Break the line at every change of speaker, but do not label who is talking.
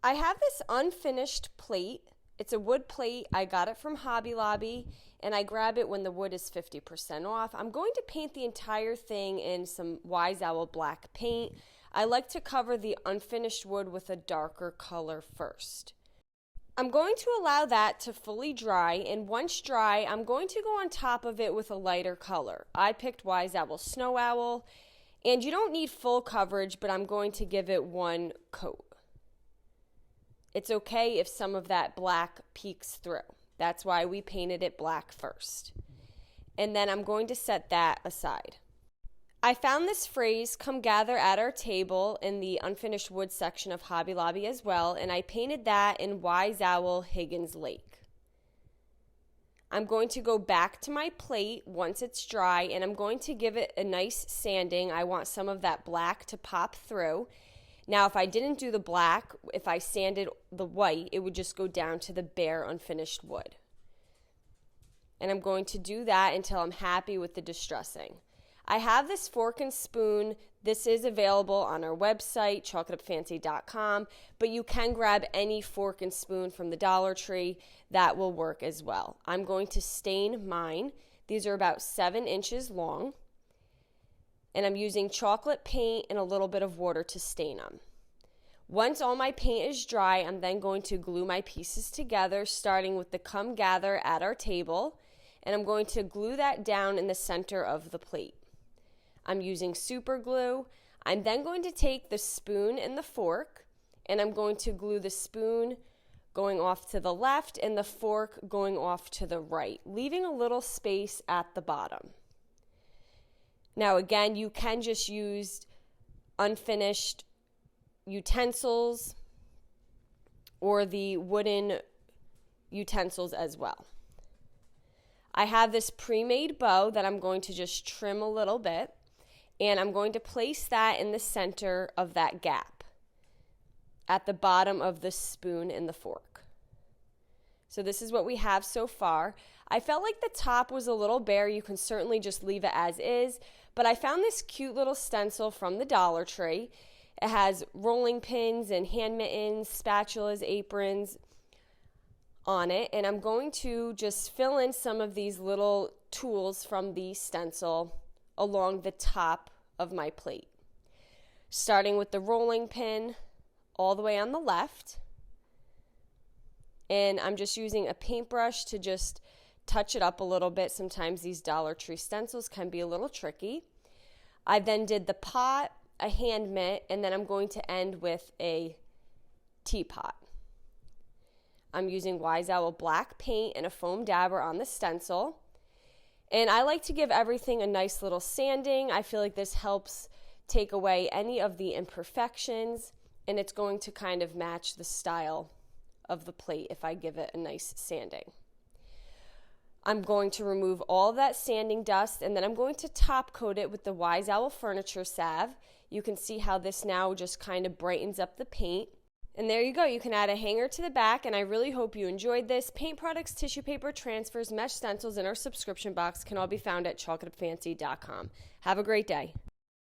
I have this unfinished plate. It's a wood plate. I got it from Hobby Lobby, and I grab it when the wood is 50% off. I'm going to paint the entire thing in some Wise Owl black paint. I like to cover the unfinished wood with a darker color first. I'm going to allow that to fully dry, and once dry, I'm going to go on top of it with a lighter color. I picked Wise Owl Snow Owl, and you don't need full coverage, but I'm going to give it one coat. It's okay if some of that black peeks through. That's why we painted it black first. And then I'm going to set that aside. I found this phrase, "Come gather at our table," in the unfinished wood section of Hobby Lobby as well, and I painted that in Wise Owl Higgins Lake. I'm going to go back to my plate once it's dry, and I'm going to give it a nice sanding. I want some of that black to pop through. Now, if I didn't do the black, if I sanded the white, it would just go down to the bare unfinished wood. And I'm going to do that until I'm happy with the distressing. I have this fork and spoon. This is available on our website, chalkitupfancy.com, but you can grab any fork and spoon from the Dollar Tree. That will work as well. I'm going to stain mine. These are about 7 inches long. And I'm using chocolate paint and a little bit of water to stain them. Once all my paint is dry, I'm then going to glue my pieces together, starting with the "Come gather at our table," and I'm going to glue that down in the center of the plate. I'm using super glue. I'm then going to take the spoon and the fork, and I'm going to glue the spoon going off to the left and the fork going off to the right, leaving a little space at the bottom. Now again, you can just use unfinished utensils or the wooden utensils as well. I have this pre-made bow that I'm going to just trim a little bit, and I'm going to place that in the center of that gap at the bottom of the spoon and the fork. So this is what we have so far. I felt like the top was a little bare. You can certainly just leave it as is, but I found this cute little stencil from the Dollar Tree. It has rolling pins and hand mittens, spatulas, aprons on it, and I'm going to just fill in some of these little tools from the stencil along the top of my plate, starting with the rolling pin all the way on the left, and I'm just using a paintbrush to just touch it up a little bit. Sometimes these Dollar Tree stencils can be a little tricky. I then did the pot, a hand mitt, and then I'm going to end with a teapot. I'm using Wise Owl black paint and a foam dabber on the stencil. And I like to give everything a nice little sanding. I feel like this helps take away any of the imperfections, and it's going to kind of match the style of the plate if I give it a nice sanding. I'm going to remove all of that sanding dust, and then I'm going to top coat it with the Wise Owl Furniture Salve. You can see how this now just kind of brightens up the paint. And there you go. You can add a hanger to the back, and I really hope you enjoyed this. Paint products, tissue paper, transfers, mesh stencils, and our subscription box can all be found at chalkitupfancy.com. Have a great day.